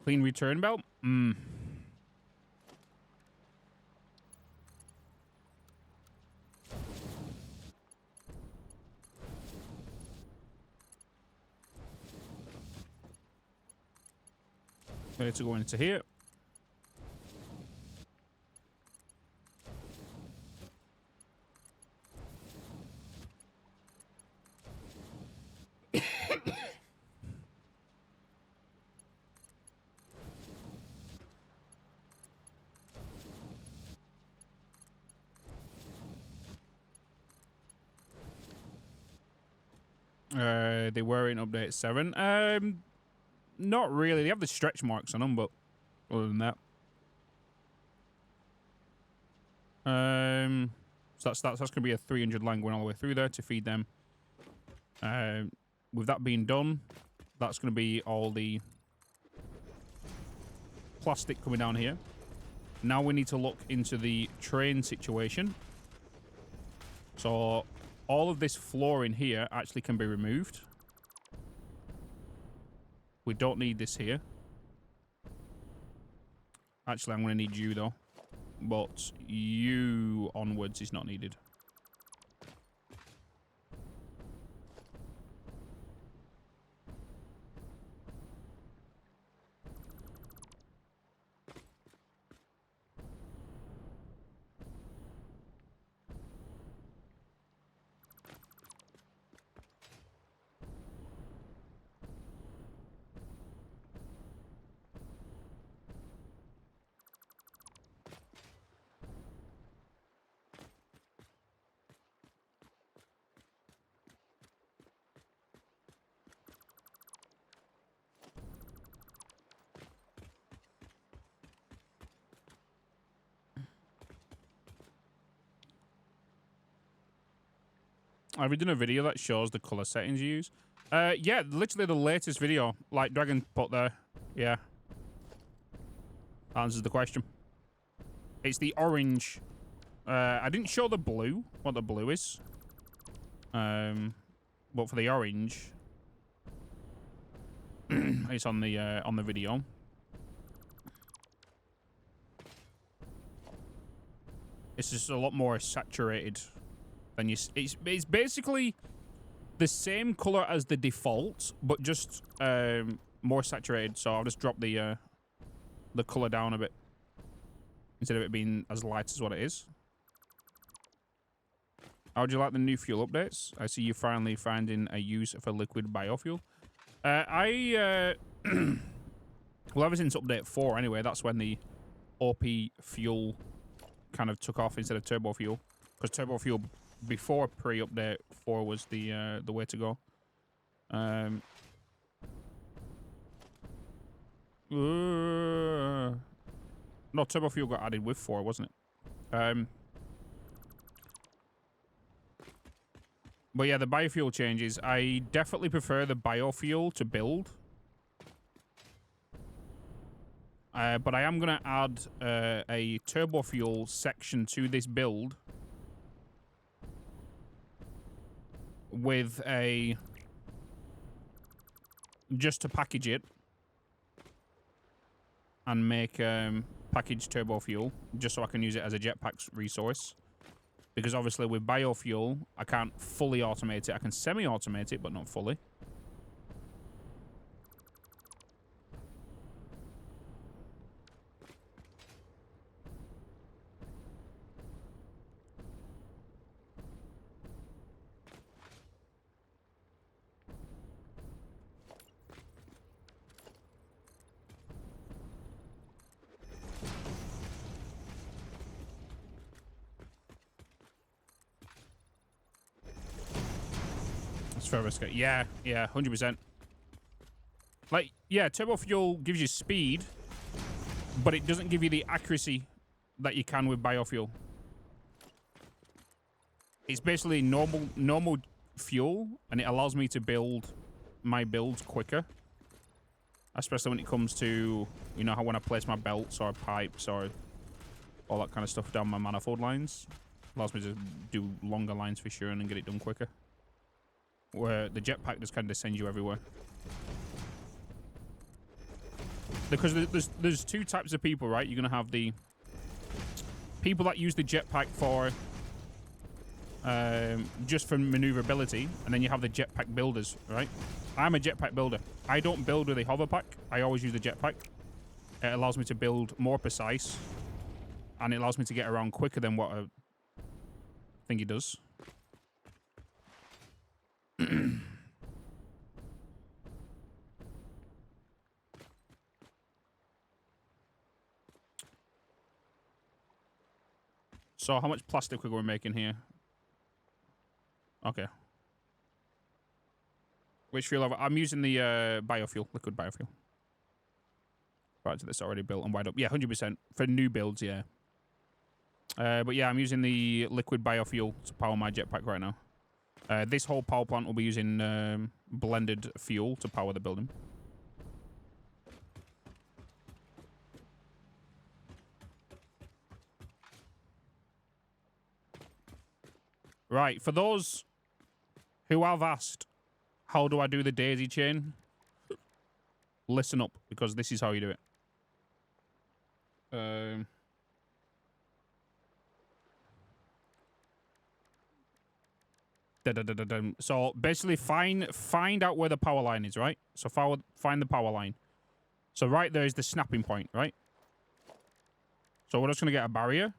Clean return belt? Ready to go into here. They were in update 7. Not really. They have the stretch marks on them, but other than that. So that's going to be a 300 line going all the way through there to feed them. With that being done, that's going to be all the plastic coming down here. Now we need to look into the train situation. So all of this floor in here actually can be removed. We don't need this here. Actually, I'm going to need you, though. But you onwards is not needed. Have you done a video that shows the color settings you use? Yeah, literally the latest video, like Dragon put there. Yeah. Answers the question. It's the orange. I didn't show the blue, what the blue is. But for the orange, it's on the video. It's just a lot more saturated. Then it's basically the same color as the default, but just more saturated. So I'll just drop the color down a bit instead of it being as light as what it is. How would you like the new fuel updates? I see you finally finding a use for liquid biofuel. Well, ever since update 4 anyway, that's when the OP fuel kind of took off instead of turbo fuel, because turbo fuel before pre-update 4 was the way to go. No, turbo fuel got added with 4, wasn't it? But yeah, the biofuel changes. I definitely prefer the biofuel to build. But I am going to add a turbo fuel section to this build with a... just to package it and make packaged turbo fuel, just so I can use it as a jetpack resource. Because obviously with biofuel, I can't fully automate it. I can semi-automate it, but not fully. Yeah, 100%. Like, yeah, turbo fuel gives you speed, but it doesn't give you the accuracy that you can with biofuel. It's basically normal fuel, and it allows me to build my builds quicker. Especially when it comes to, you know, how when I place my belts or pipes or all that kind of stuff down my manifold lines. Allows me to do longer lines for sure and get it done quicker. Where the jetpack just kind of sends you everywhere. because there's two types of people, right? You're gonna have the people that use the jetpack for just for maneuverability, and then you have the jetpack builders, right? I'm a jetpack builder. I don't build with a hover pack. I always use the jetpack. It allows me to build more precise, and it allows me to get around quicker than what a thingy does. So how much plastic are we making here? Okay. Which fuel? I'm using the biofuel, liquid biofuel. Right to this already built and wired up. Yeah, 100% for new builds. Yeah. But yeah, I'm using the liquid biofuel to power my jetpack right now. This whole power plant will be using blended fuel to power the building. Right, for those who have asked, how do I do the daisy chain? Listen up, because this is how you do it. So basically, find out where the power line is, right? So find the power line. So right there is the snapping point, right? So we're just going to get a barrier.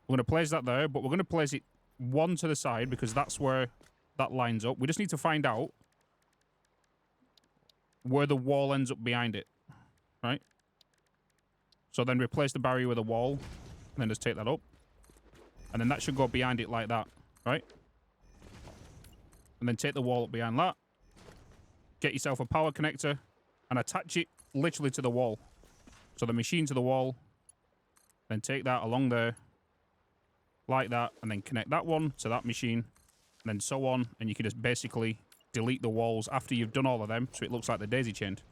We're going to place that there, but we're going to place it one to the side because that's where that lines up. We just need to find out where the wall ends up behind it, right? So then replace the barrier with a wall, and then just take that up. And then that should go behind it like that, right? And then take the wall up behind that. Get yourself a power connector and attach it literally to the wall. So the machine to the wall. Then take that along there like that, and then connect that one to that machine, and then so on. And you can just basically delete the walls after you've done all of them, so it looks like the daisy chained.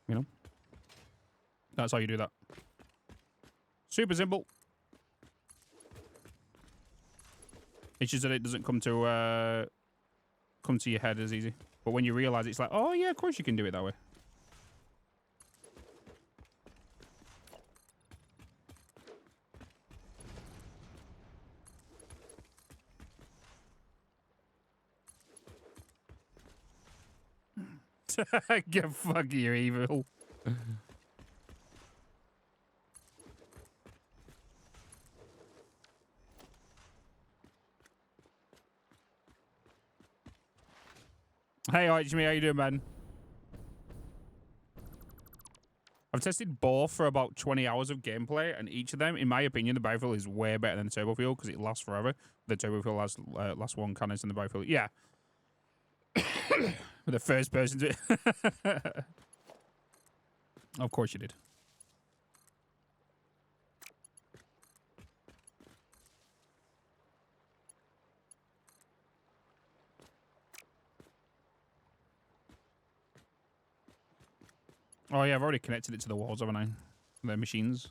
You know? That's how you do that. Super simple. It's just that it doesn't come to your head as easy. But when you realize it's like, oh yeah, of course you can do it that way. Get fuck, you're evil. Hey, Archie, how you doing, man? I've tested both for about 20 hours of gameplay, and each of them, in my opinion, the biofuel is way better than the turbo fuel because it lasts forever. The turbo fuel lasts one cannon than the biofuel. Yeah. The first person to... Of course you did. Oh yeah, I've already connected it to the walls, haven't I? The machines.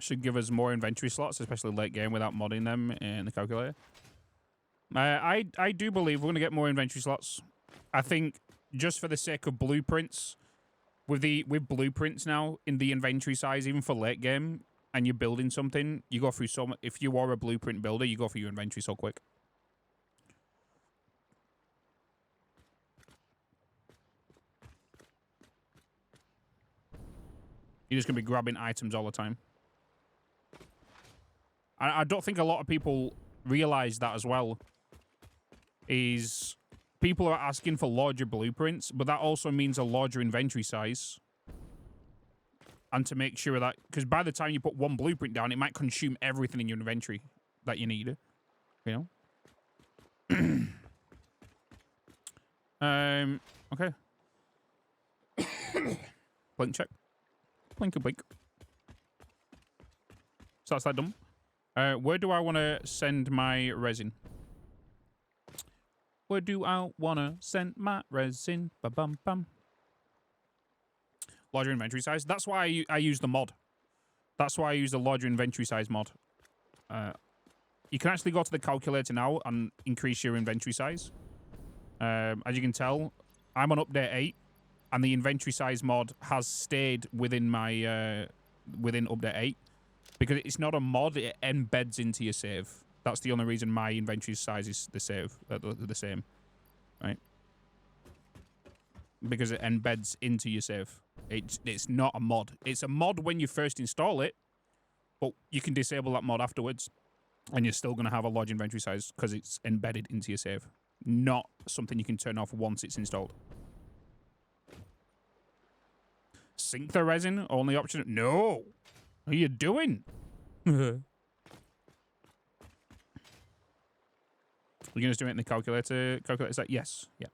Should give us more inventory slots, especially late game, without modding them in the calculator. I do believe we're going to get more inventory slots. I think just for the sake of blueprints, with blueprints now in the inventory size, even for late game, and you're building something, you go through so much. If you are a blueprint builder, you go through your inventory so quick. You're just going to be grabbing items all the time. I don't think a lot of people realize that as well. Is people are asking for larger blueprints, but that also means a larger inventory size. And to make sure that, because by the time you put one blueprint down, it might consume everything in your inventory that you need. You know? Okay. Blink check. Blink a blink. So that's that done. Where do I want to send my resin? Where do I wanna send my resin? Ba bum bum. Larger inventory size. That's why I use the mod. That's why I use the larger inventory size mod. You can actually go to the calculator now and increase your inventory size. As you can tell, I'm on update 8, and the inventory size mod has stayed within my within update 8 because it's not a mod; it embeds into your save. That's the only reason my inventory size is the same, right? Because it embeds into your save. It's not a mod. It's a mod when you first install it, but you can disable that mod afterwards, and you're still going to have a large inventory size because it's embedded into your save. Not something you can turn off once it's installed. Sync the resin, only option. No! What are you doing? You're going to do it in the calculator? Calculator set? Yes. Yeah.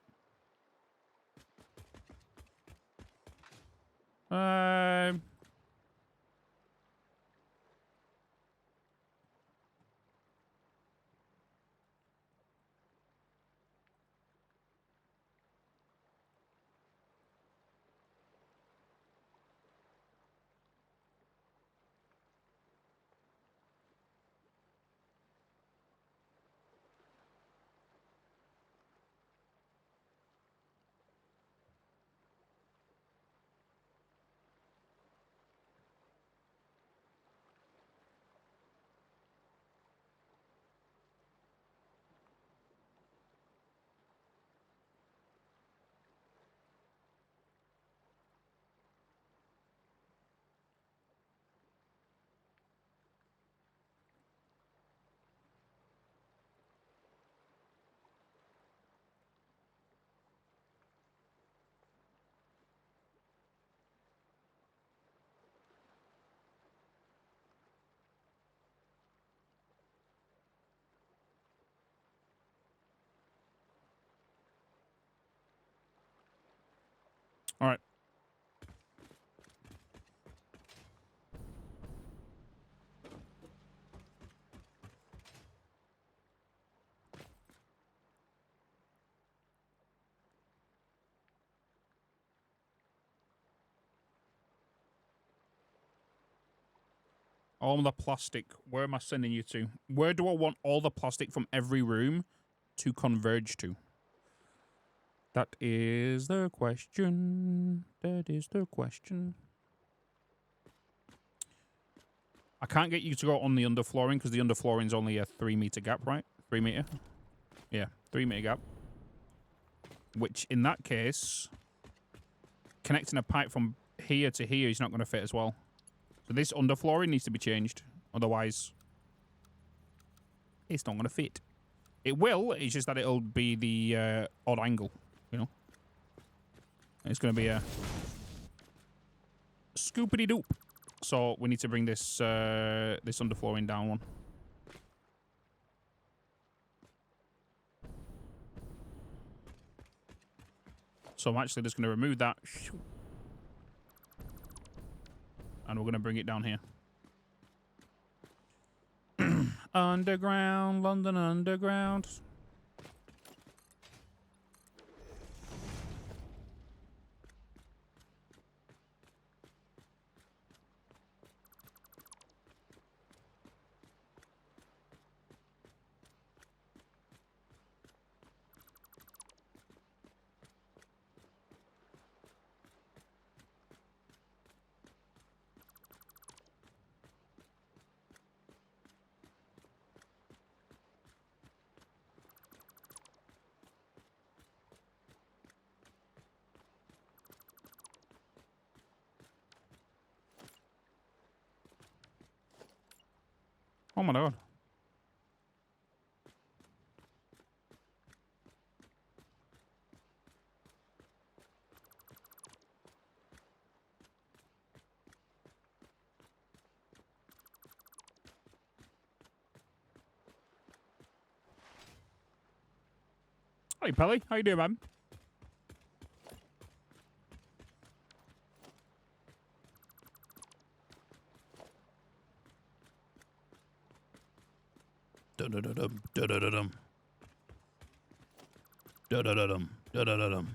All right. All the plastic. Where am I sending you to? Where do I want all the plastic from every room to converge to? That is the question. That is the question. I can't get you to go on the underflooring because the underflooring is only a 3-meter gap, right? 3 meter? Yeah, 3-meter gap. Which, in that case, connecting a pipe from here to here is not going to fit as well. So this underflooring needs to be changed. Otherwise, it's not going to fit. It will, it's just that it'll be the odd angle, you know? It's going to be a scoopity-doop. So we need to bring this this underflooring down one. So I'm actually just going to remove that. And we're going to bring it down here. Underground, London Underground. Oh my god. Hey, Pelly. How you doing, man? Dum-dum-dum-dum. Dum-dum-dum-dum. Da-da-da-dum. Da-da-da-dum.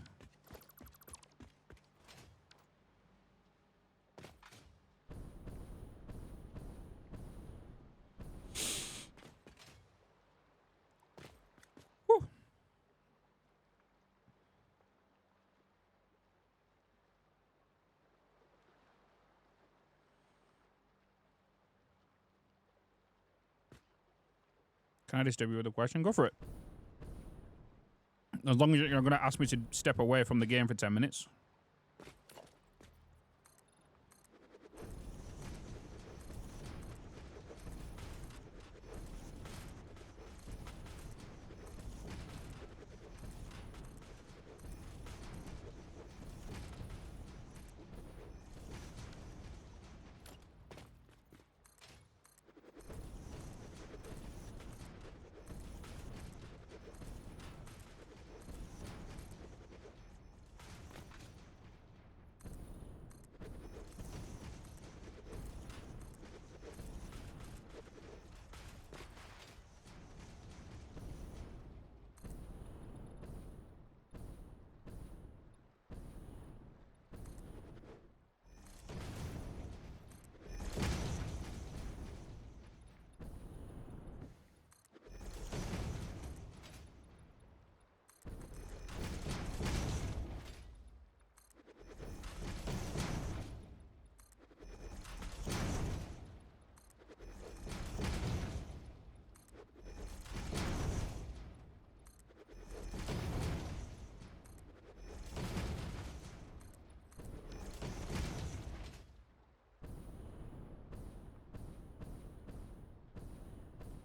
Can I disturb you with a question? Go for it. As long as you're going to ask me to step away from the game for 10 minutes.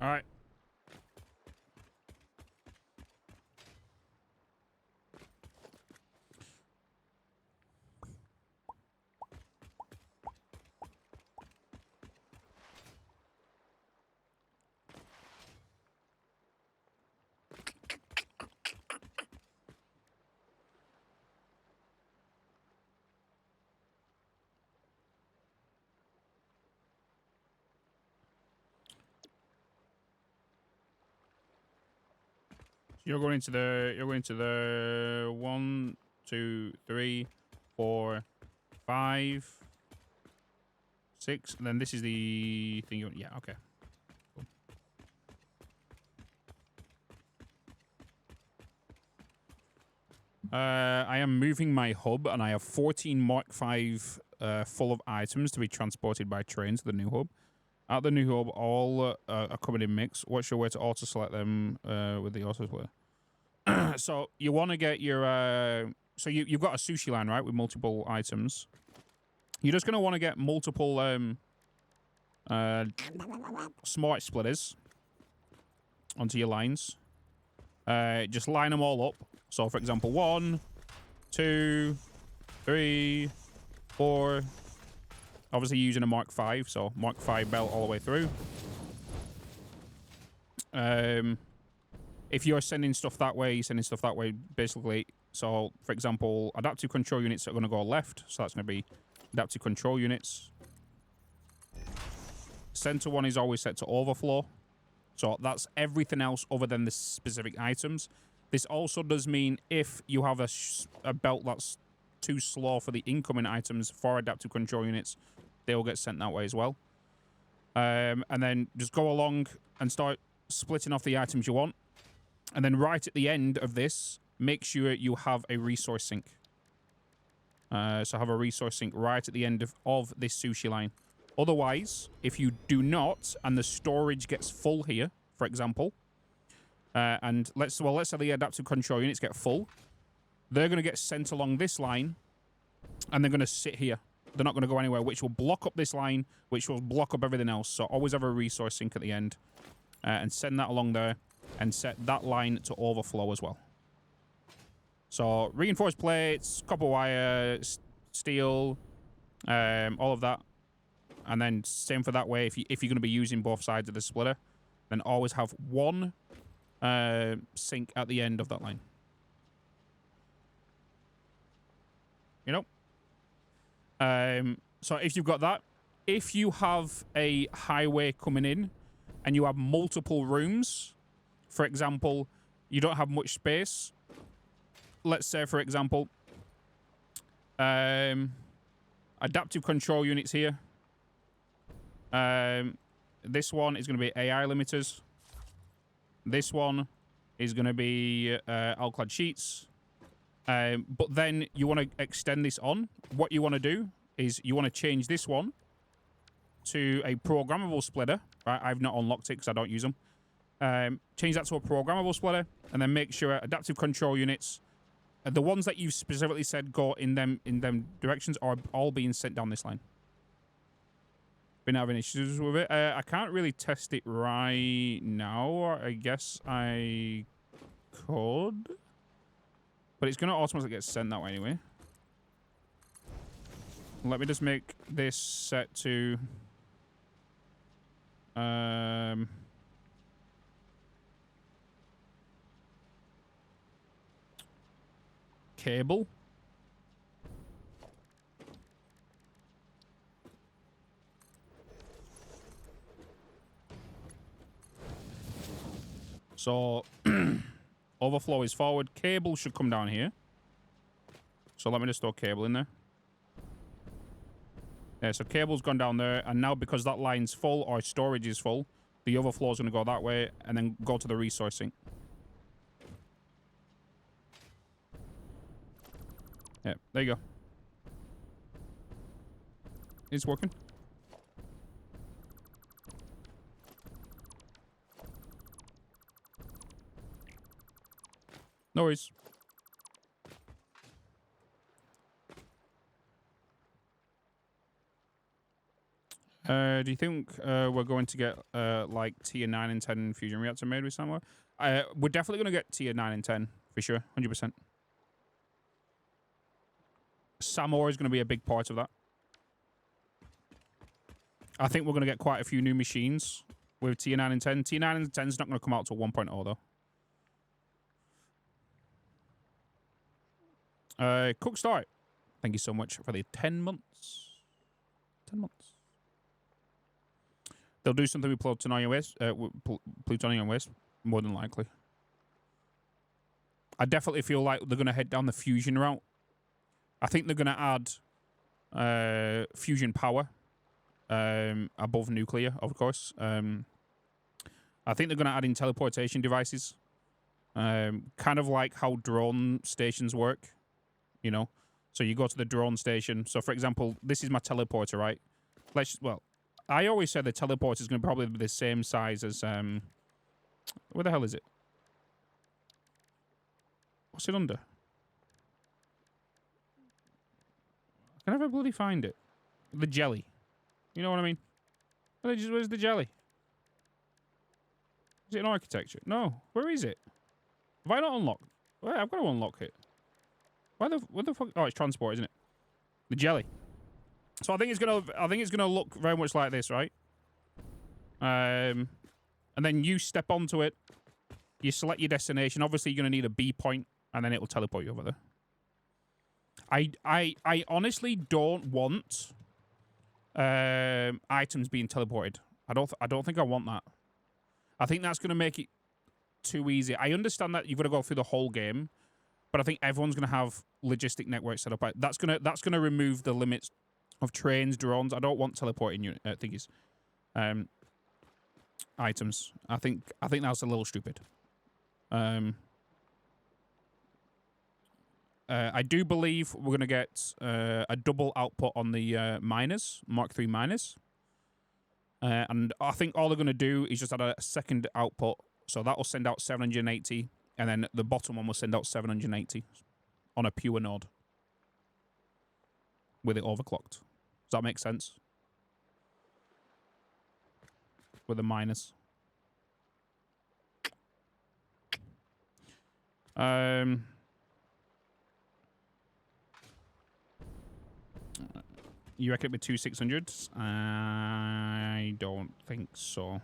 All right. You're going to the 1, 2, 3, 4, 5, 6, and then this is the thing you want. Yeah, okay. Cool. I am moving my hub, and I have 14 Mark 5 full of items to be transported by train to the new hub. At the new hub, all are coming in mix. What's your way to auto-select them with the auto-select? So you want to get your... so you've got a sushi line, right, with multiple items. You're just going to want to get multiple smart splitters onto your lines. Just line them all up. So, for example, 1, 2, 3, 4... Obviously using a Mark 5, so Mark 5 belt all the way through. If you're sending stuff that way, you're sending stuff that way, basically. So, for example, adaptive control units are going to go left, so that's going to be adaptive control units. Center one is always set to overflow, so that's everything else other than the specific items. This also does mean if you have a belt that's too slow for the incoming items for adaptive control units, they will get sent that way as well. And then just go along and start splitting off the items you want. And then right at the end of this, make sure you have a resource sink. So have a resource sink right at the end of this sushi line. Otherwise, if you do not, and the storage gets full here, for example, and let's say the adaptive control units get full, they're going to get sent along this line, and they're going to sit here. They're not going to go anywhere, which will block up this line, which will block up everything else. So always have a resource sink at the end, and send that along there, and set that line to overflow as well. So reinforced plates, copper wire, steel, all of that. And then same for that way, if you're going to be using both sides of the splitter, then always have one sink at the end of that line. You know? So if you've got that, if you have a highway coming in and you have multiple rooms, for example, you don't have much space, let's say, for example, adaptive control units here. This one is going to be AI limiters. This one is going to be alclad sheets. But then you want to extend this on. What you want to do is you want to change this one to a programmable splitter. Right? I've not unlocked it because I don't use them. Change that to a programmable splitter, and then make sure adaptive control units, the ones that you've specifically said go in them directions, are all being sent down this line. Been having issues with it. I can't really test it right now. I guess I could, but it's going to automatically get sent that way anyway. Let me just make this set to cable. So overflow is forward. Cable should come down here. So let me just throw cable in there. Yeah, so cable's gone down there, and now because that line's full or storage is full, the overflow is going to go that way and then go to the resource sink. Yeah, there you go. It's working. No worries. Do you think we're going to get like tier 9 and 10 fusion reactor made with somewhere? We're definitely going to get tier 9 and 10 for sure, 100%. Samor is going to be a big part of that. I think we're going to get quite a few new machines with tier 9 and 10. Tier 9 and 10 is not going to come out till 1.0 though. Cook Start, thank you so much for the 10 months. 10 months. They'll do something with Plutonium Waste, more than likely. I definitely feel like they're going to head down the fusion route. I think they're going to add fusion power above nuclear, of course. I think they're going to add in teleportation devices. Kind of like how drone stations work, you know? So you go to the drone station. So, for example, this is my teleporter, right? Well, I always say the teleporter is going to probably be the same size as... where the hell is it? What's it under? I can never bloody find it. The jelly. You know what I mean? Where's the jelly? Is it in architecture? No. Where is it? Have I not unlocked? Well, I've got to unlock it. What the fuck? Oh, it's transport, isn't it? The jelly. So I think it's gonna look very much like this, right? And then you step onto it. You select your destination. Obviously, you're gonna need a B point, and then it will teleport you over there. I honestly don't want items being teleported. I don't think I want that. I think that's gonna make it too easy. I understand that you've got to go through the whole game, but I think everyone's gonna have logistic networks set up. That's gonna remove the limits of trains, drones. I don't want teleporting thingies. Items. I think that's a little stupid. I do believe we're going to get a double output on the miners, Mark III miners. And I think all they're going to do is just add a second output. So that will send out 780, and then the bottom one will send out 780 on a pure node with it overclocked. Does that make sense? With the miners. You reckon it'd be 2 600s? I don't think so.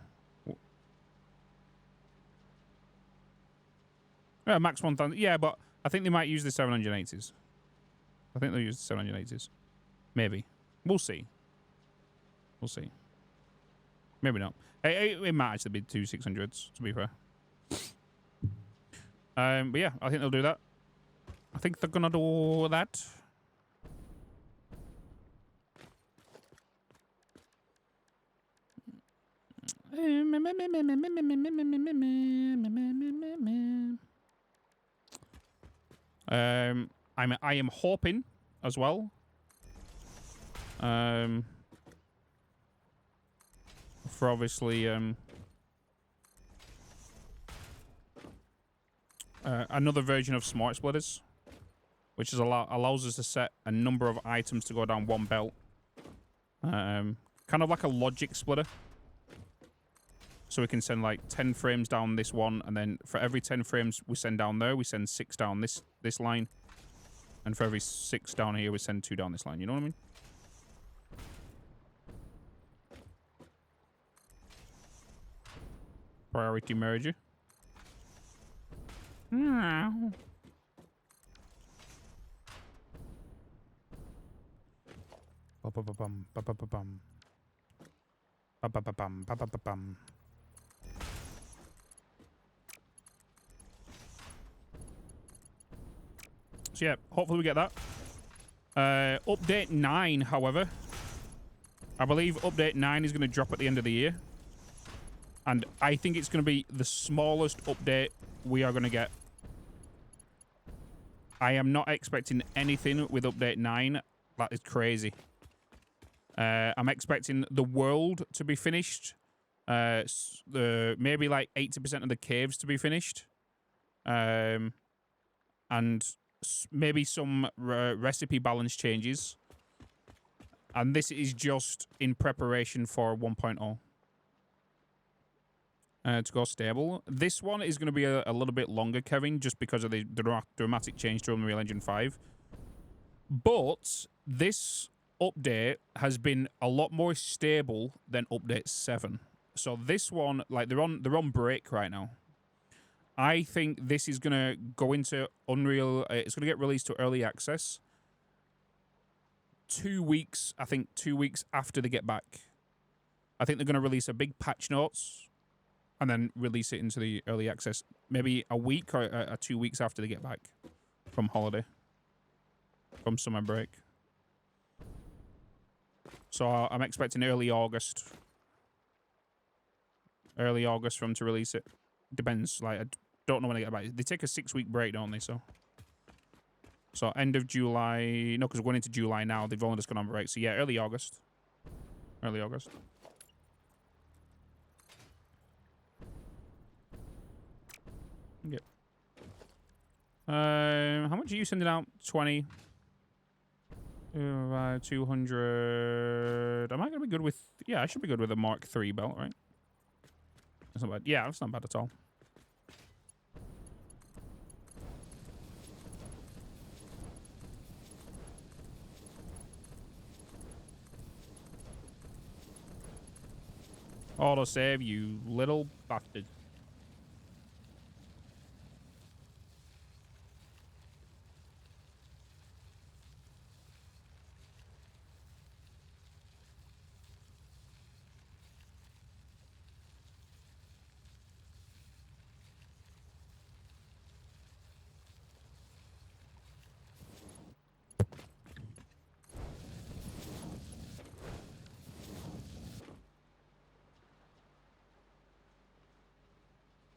Max 1000. Yeah, but I think they might use the 780s. I think they'll use the 780s. Maybe. We'll see. We'll see. Maybe not. It might actually be 2 600s, to be fair. But yeah, I think they'll do that. I think they're gonna do that. I am hoping as well. For obviously another version of Smart Splitters, which is allows us to set a number of items to go down one belt. Kind of like a logic splitter. So we can send like 10 frames down this one, and then for every 10 frames we send down there, we send 6 down this line. And for every 6 down here, we send 2 down this line. You know what I mean? Priority merger. Ba-ba-bum, ba-ba-bum, ba-ba-bum. Ba-ba-bum, ba-ba-bum. So yeah, hopefully we get that. Update 9, however. I believe update 9 is going to drop at the end of the year. And I think it's going to be the smallest update we are going to get. I am not expecting anything with update 9. That is crazy. I'm expecting the world to be finished. Maybe like 80% of the caves to be finished. And maybe some recipe balance changes. And this is just in preparation for 1.0. To go stable. This one is going to be a little bit longer, Kevin, just because of the dramatic change to Unreal Engine 5. But this update has been a lot more stable than update 7. So this one, like they're on break right now. I think this is going to go into Unreal. It's going to get released to early access 2 weeks, I think 2 weeks after they get back. I think they're going to release a big patch notes and then release it into the early access maybe a week or 2 weeks after they get back from holiday, from summer break. So I'm expecting early August. Early August for them to release it. Depends. Like, I don't know when they get back. They take a 6-week break, don't they? So end of July. No, because we're going into July now. They've only just gone on break. So yeah, early August. Early August. Yep. How much are you sending out? 20. 200. Am I going to be good with... Yeah, I should be good with a Mark III belt, right? That's not bad. Yeah, that's not bad at all. Autosave, you little bastard.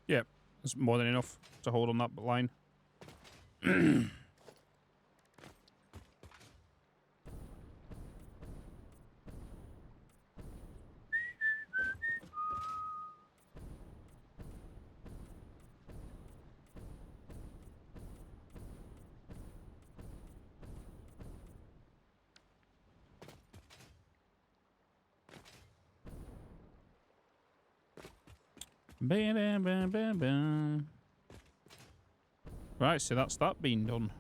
Yeah, that's more than enough to hold on that line. Right, so that's that being done.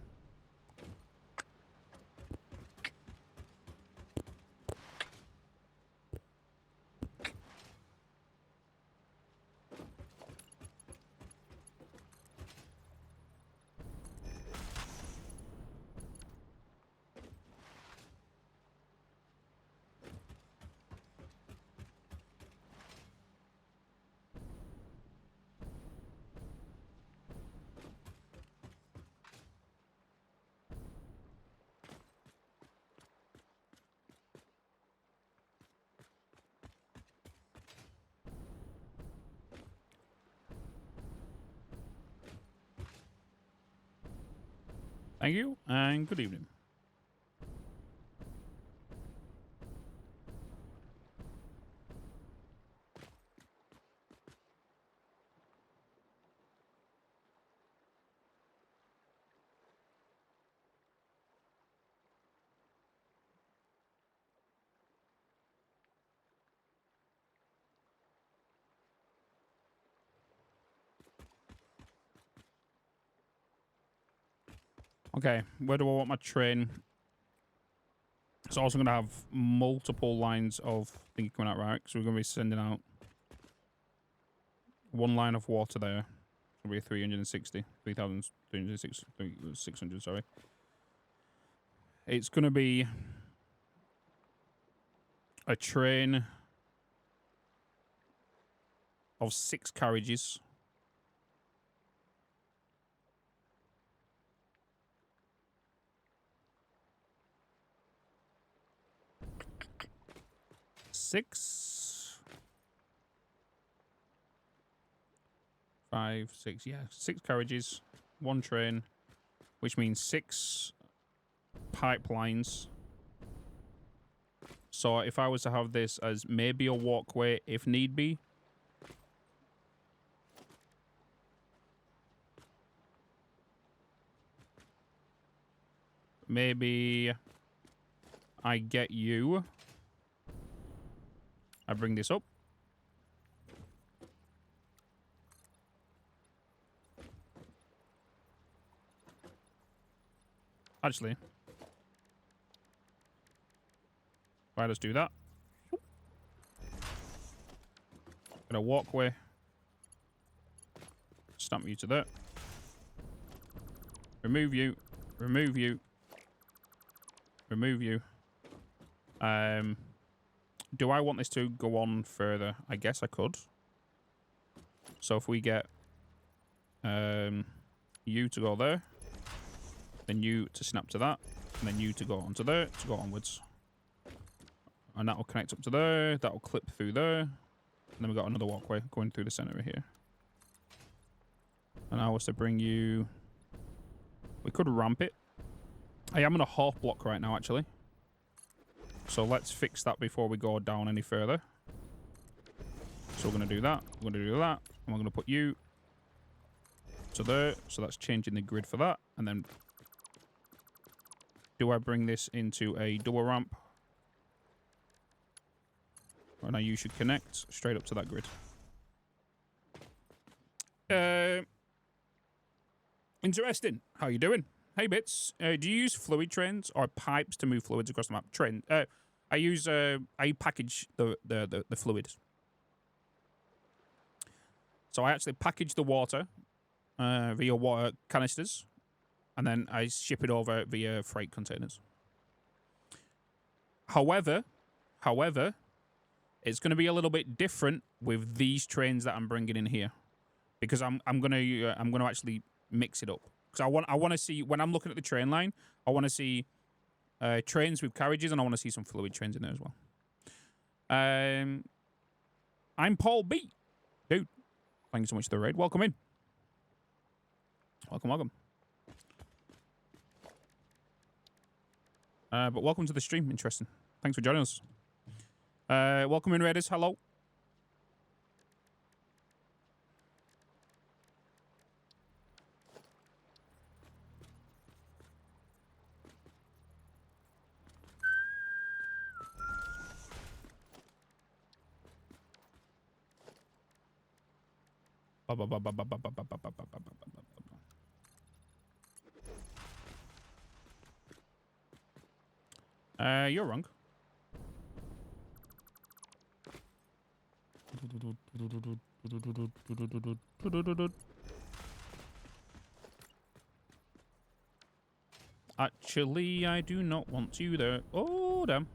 Thank you, and good evening. Okay, where do I want my train? It's also going to have multiple lines of thingy coming out, right? So we're going to be sending out one line of water there. It'll be 3,600, sorry. It's going to be a train of 6 carriages. Six, 5, 6, yeah, 6 carriages, 1 train, which means 6 pipelines. So if I was to have this as maybe a walkway if need be, maybe I get you, I bring this up. Actually, if I just do that, get a walkway, stamp you to that, remove you, remove you, remove you. Do I want this to go on further? I guess I could. So if we get you to go there, then you to snap to that, and then you to go onto there, to go onwards. And that will connect up to there, that will clip through there, and then we've got another walkway going through the center here. And I was to bring you... We could ramp it. I am on a half block right now, actually. So let's fix that before we go down any further. So we're going to do that, we're going to do that, and we're going to put you to there. So that's changing the grid for that. And then do I bring this into a double ramp? Right now you should connect straight up to that grid. Interesting. How you doing? Hey, Bitz. Do you use fluid trains or pipes to move fluids across the map? I use I package the fluids. So I actually package the water via water canisters, and then I ship it over via freight containers. However, it's going to be a little bit different with these trains that I'm bringing in here, because I'm gonna actually mix it up. Because I want to see, when I'm looking at the train line, I want to see trains with carriages, and I want to see some fluid trains in there as well. I'm Paul B. Dude, thank you so much for the raid. Welcome in. Welcome, welcome. But welcome to the stream. Interesting. Thanks for joining us. Welcome in, Raiders. Hello. You're wrong. Actually, I do not want you there. Oh, damn.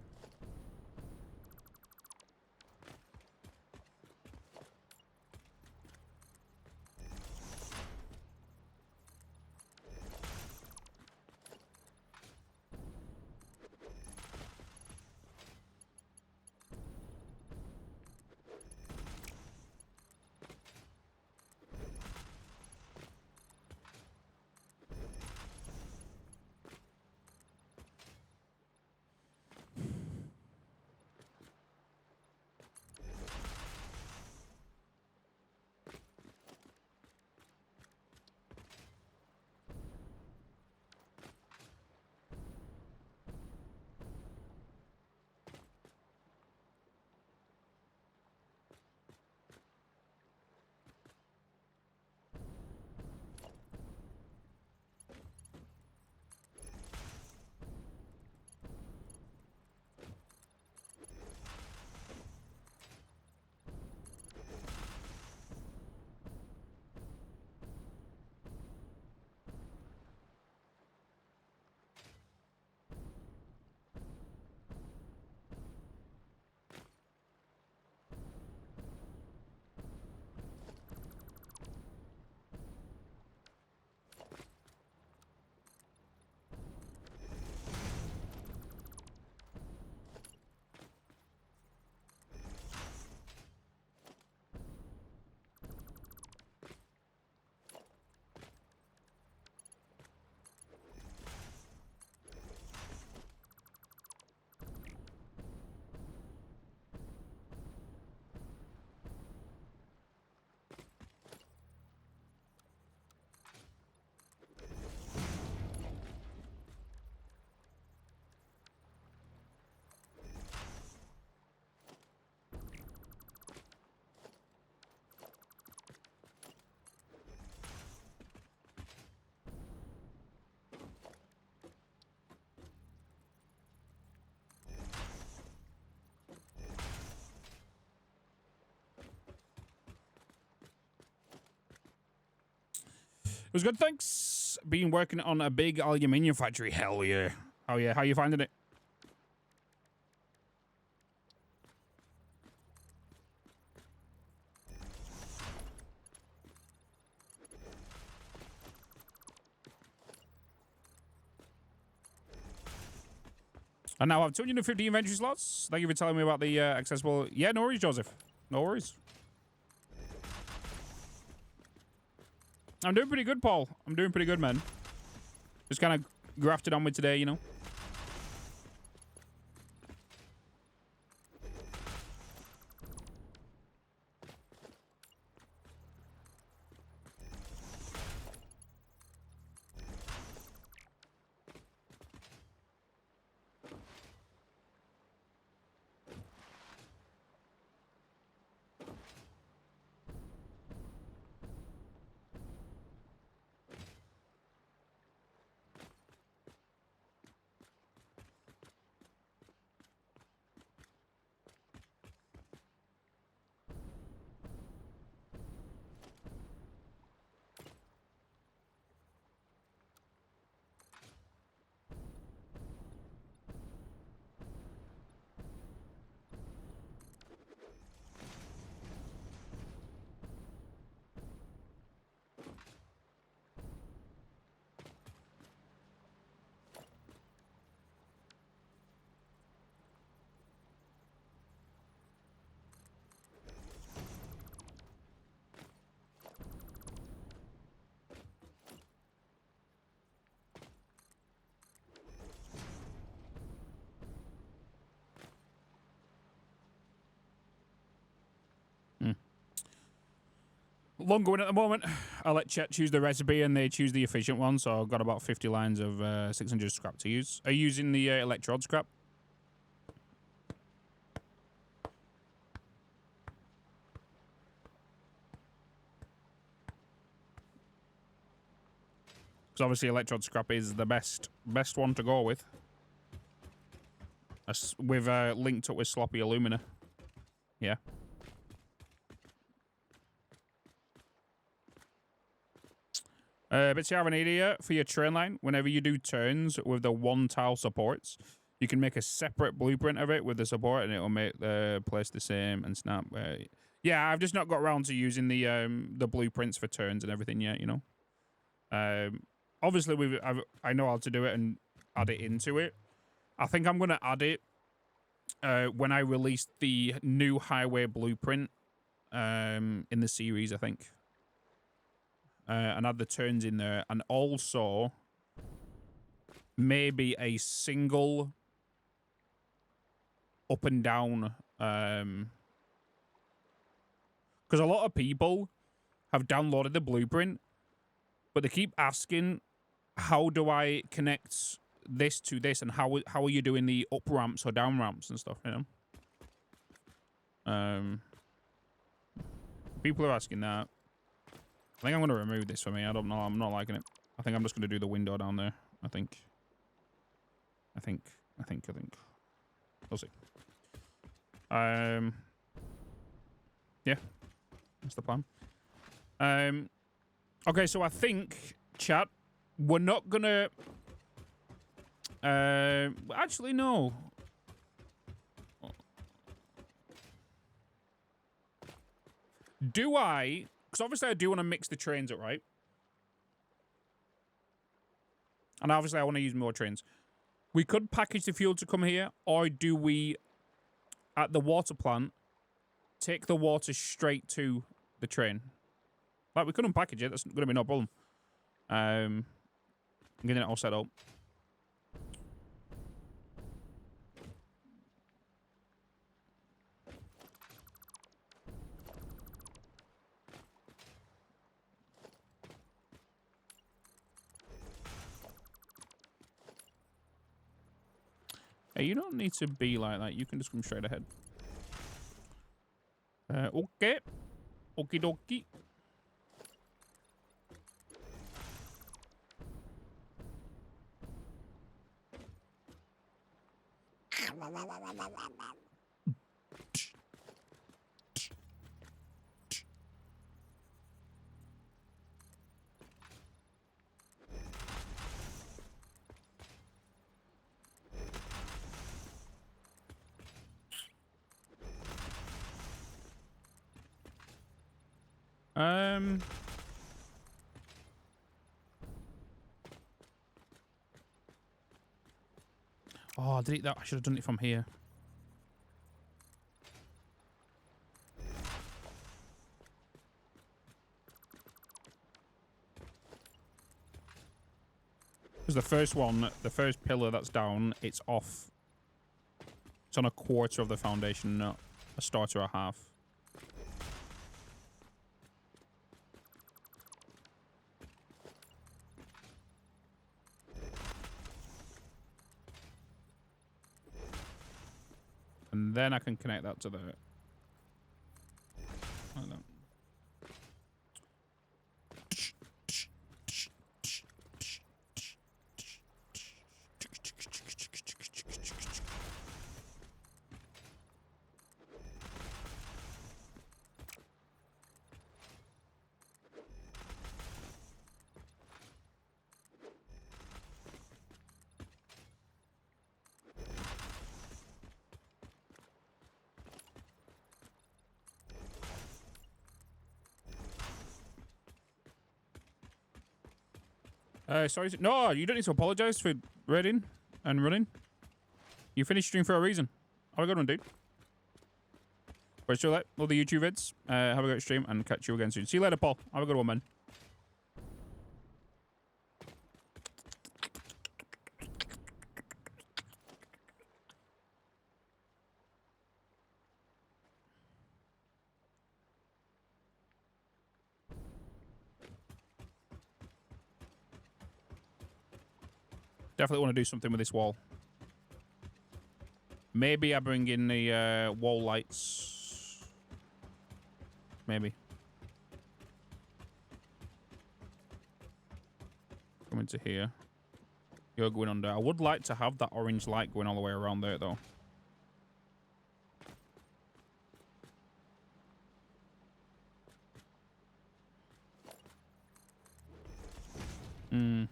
It was good, thanks. Been working on a big aluminium factory. Hell yeah. Oh yeah, how you finding it? I now have 250 inventory slots. Thank you for telling me about the accessible. Yeah, no worries, Joseph. No worries. I'm doing pretty good, Paul. I'm doing pretty good, man. Just kind of grafted on with today, you know. Long going at the moment. I let Chet choose the recipe and they choose the efficient one, so I've got about 50 lines of 600 scrap to use. Are you using the electrode scrap? Because obviously electrode scrap is the best one to go with. With linked up with sloppy alumina. Yeah. But you have an idea for your train line. Whenever you do turns with the one tile supports, you can make a separate blueprint of it with the support, and it will make the place the same and snap. Yeah, I've just not got around to using the blueprints for turns and everything yet. You know. Obviously, I know how to do it and add it into it. I think I'm gonna add it when I release the new highway blueprint in the series. I think. And add the turns in there, and also maybe a single up and down, because a lot of people have downloaded the blueprint, but they keep asking, how do I connect this to this, and how are you doing the up ramps or down ramps and stuff, you know? People are asking that. I think I'm going to remove this for me. I don't know. I'm not liking it. I think I'm just going to do the window down there. I think. We'll see. Yeah. That's the plan. Okay, so I think, chat, we're not going to... actually, no. Do I... Because obviously I do want to mix the trains up, right? And obviously I want to use more trains. We could package the fuel to come here, or do we, at the water plant, take the water straight to the train? Like, we could unpackage it. That's going to be no problem. I'm getting it all set up. Hey, you don't need to be like that. You can just come straight ahead. Okay. Okie dokie. Um. Oh, I did it that. I should have done it from here. Because the first one, the first pillar that's down, it's off. It's on a quarter of the foundation, not a start or a half. And then I can connect that to the... like that. Sorry. No, you don't need to apologize for raiding and running. You finished stream for a reason. Have a good one, dude. But still, all the YouTube vids. Have a great stream and catch you again soon. See you later, Paul. Have a good one, man. Definitely want to do something with this wall. Maybe I bring in the wall lights. Maybe. Come into here. You're going under. I would like to have that orange light going all the way around there, though. Hmm.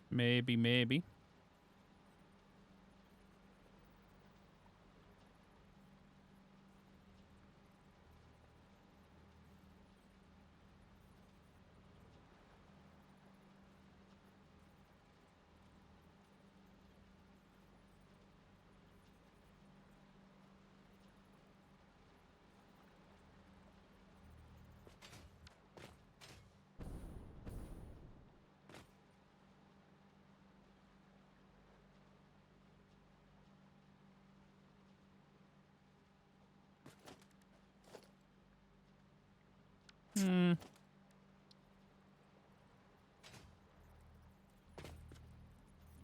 Maybe. Hmm.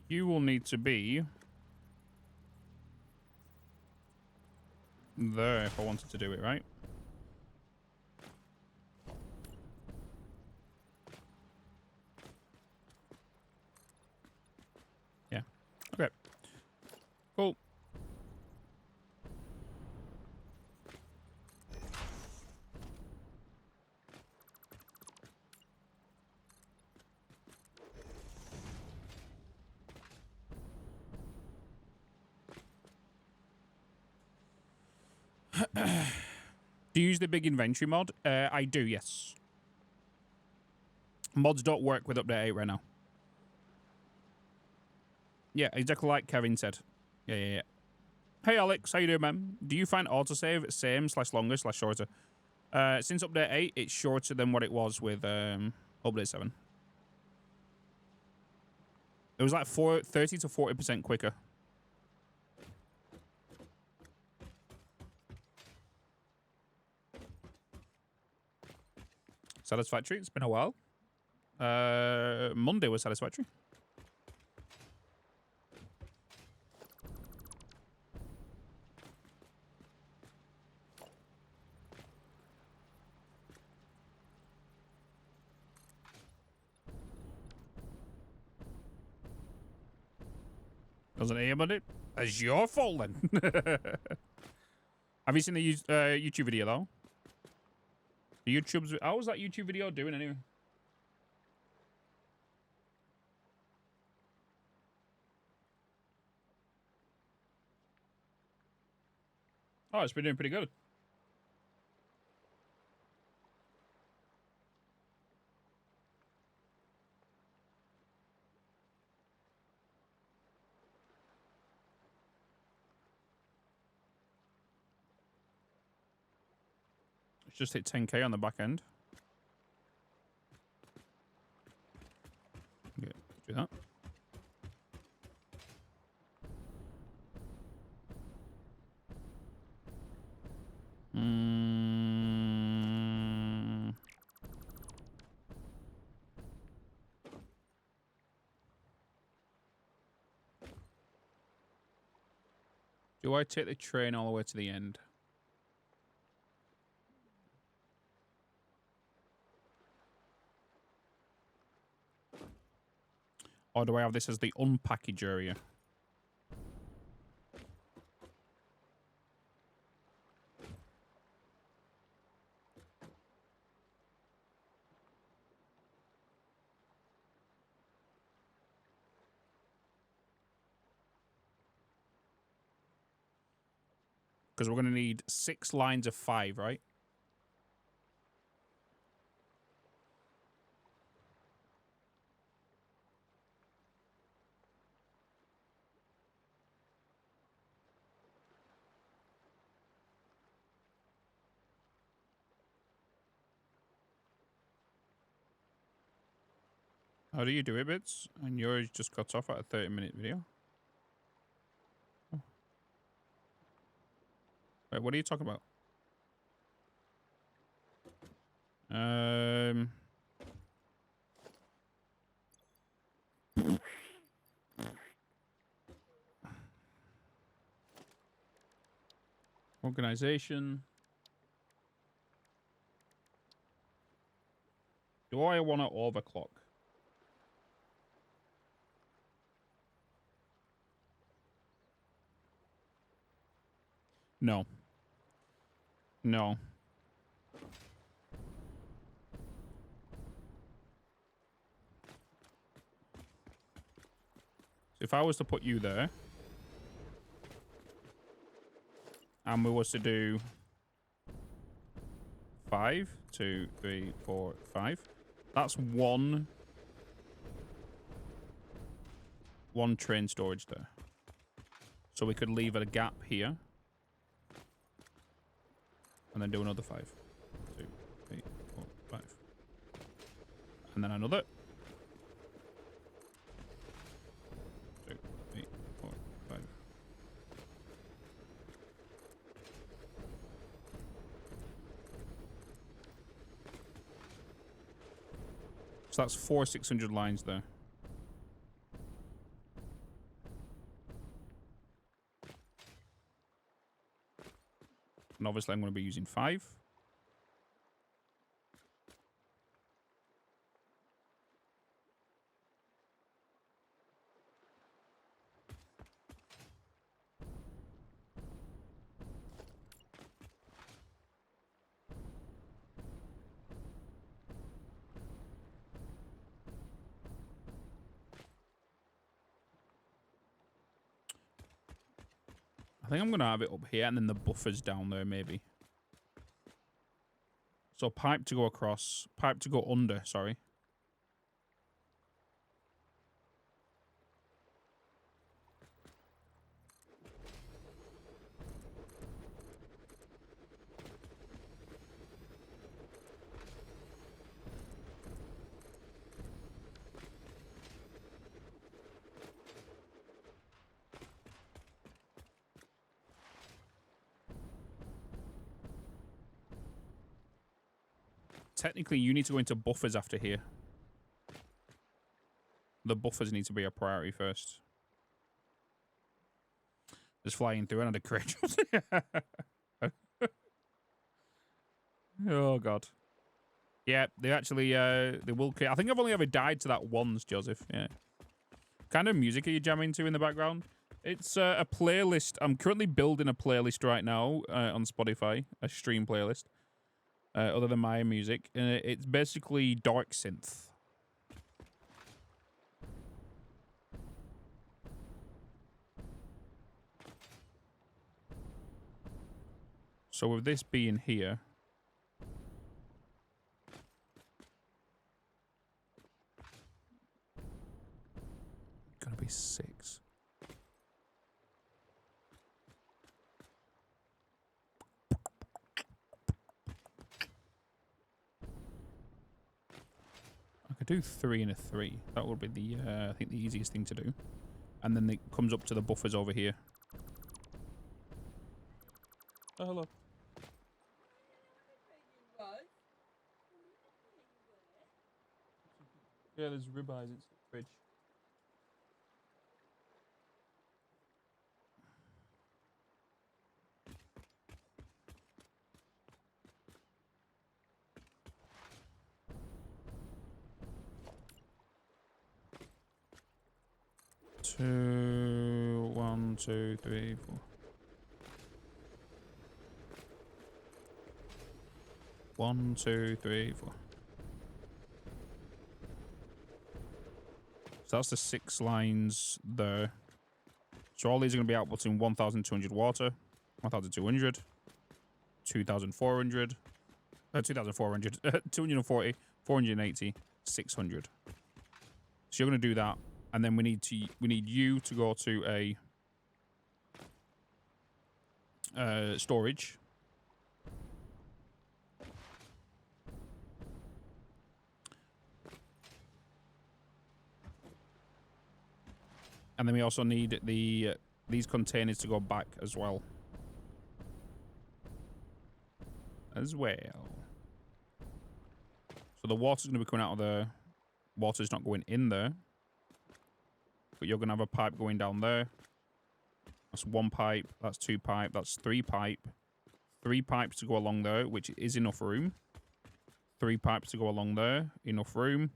You will need to be there if I wanted to do it, right? Yeah. Okay. Cool. Do you use the big inventory mod? I do, yes. Mods don't work with update 8 right now. Yeah, exactly like Kevin said. Yeah. Hey, Alex, how you doing, man? Do you find autosave same/longer/shorter? Since update 8, it's shorter than what it was with update 7. It was like 30 to 40% quicker. Satisfactory? It's been a while. Monday was Satisfactory. Doesn't aim on it? That's your fault then. Have you seen the YouTube video though? The YouTube's... How was that YouTube video doing anyway? Oh, it's been doing pretty good. It's just hit 10K on the back end. Yeah, do that. Do I take the train all the way to the end? Or do I have this as the unpackage area? Because we're going to need 6 lines of 5, right? How do you do it, Bitz? And yours just cut off at a 30-minute video. Oh. Wait, what are you talking about? Organization. Do I want to overclock? No. No. So if I was to put you there, and we was to do 5, 2, 3, 4, 5, that's one train storage there. So we could leave a gap here. And then do another 5. 2, 3, 4, 5. And then another. 2, 3, 4, 5. So that's 4 600 lines there. And obviously I'm going to be using 5. I think I'm going to have it up here and then the buffers down there maybe. So pipe to go across, pipe to go under, sorry. Technically, you need to go into buffers after here. The buffers need to be a priority first. Just flying through another crate. Oh, God. Yeah, they actually, they will... I think I've only ever died to that once, Joseph. Yeah. What kind of music are you jamming to in the background? It's a playlist. I'm currently building a playlist right now on Spotify, a stream playlist. Other than my music. It's basically dark synth. So with this being here, gonna be 6. I could do 3 and a 3. That would be the I think the easiest thing to do. And then it comes up to the buffers over here. Oh, hello. Yeah, there's ribeyes in the fridge. Two, 1, 2, 3, 4. 1, 2, 3, 4. So that's the 6 lines there. So all these are going to be outputting 1,200 water, 1,200, 2,400, 2,400, 240, 480, 600. So you're going to do that, and then we need you to go to a storage. And then we also need these containers to go back as well. So the water's going to be coming out of there. Water's not going in there. But you're going to have a pipe going down there. That's 1 pipe. That's 2 pipe. That's 3 pipe. 3 pipes to go along there, which is enough room. 3 pipes to go along there. Enough room.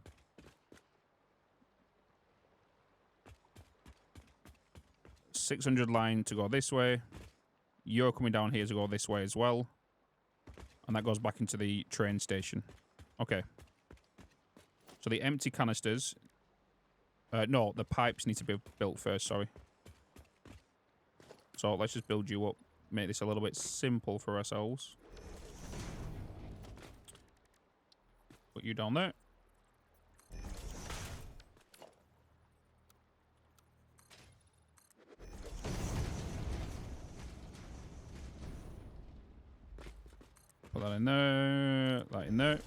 600 line to go this way. You're coming down here to go this way as well. And that goes back into the train station. Okay. So the empty canisters... no, the pipes need to be built first, sorry. So let's just build you up. Make this a little bit simple for ourselves. Put you down there. Put that in there, that in there.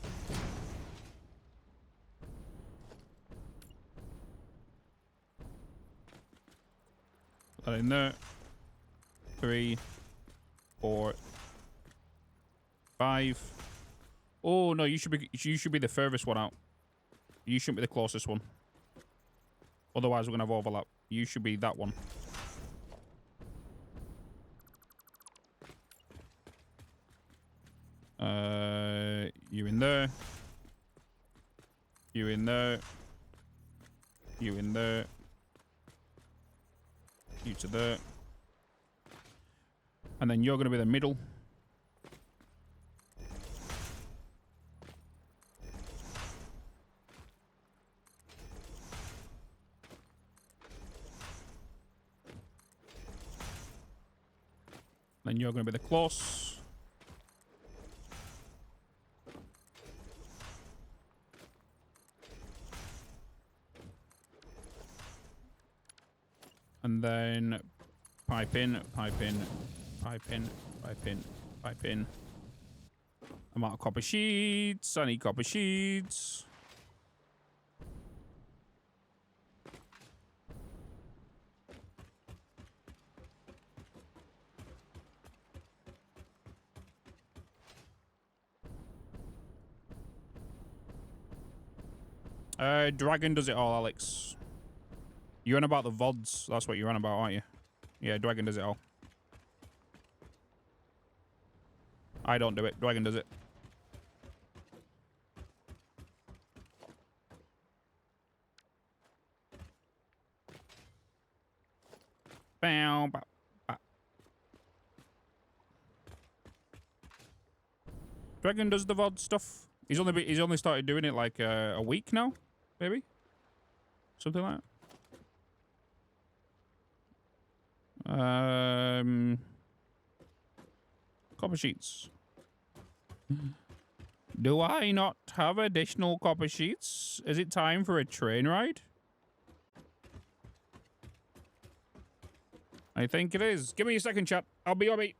Put that in there. 3, 4, 5. Oh no, you should be the furthest one out. You shouldn't be the closest one. Otherwise we're gonna have overlap. You should be that one. You in there. You in there. You in there. You to there. And then you're going to be the middle. Then you're going to be the close. And then pipe in, pipe in, pipe in, pipe in, pipe in. I'm out of copper sheets. I need copper sheets. Dragon does it all, Alex. You're on about the VODs. That's what you're on about, aren't you? Yeah, Dragon does it all. I don't do it. Dragon does it. Bow, bow, bow. Dragon does the VOD stuff. He's only started doing it like a week now, maybe? Something like that. Copper sheets. Do I not have additional copper sheets? Is it time for a train ride? I think it is. Give me a second, chat. I'll be on me.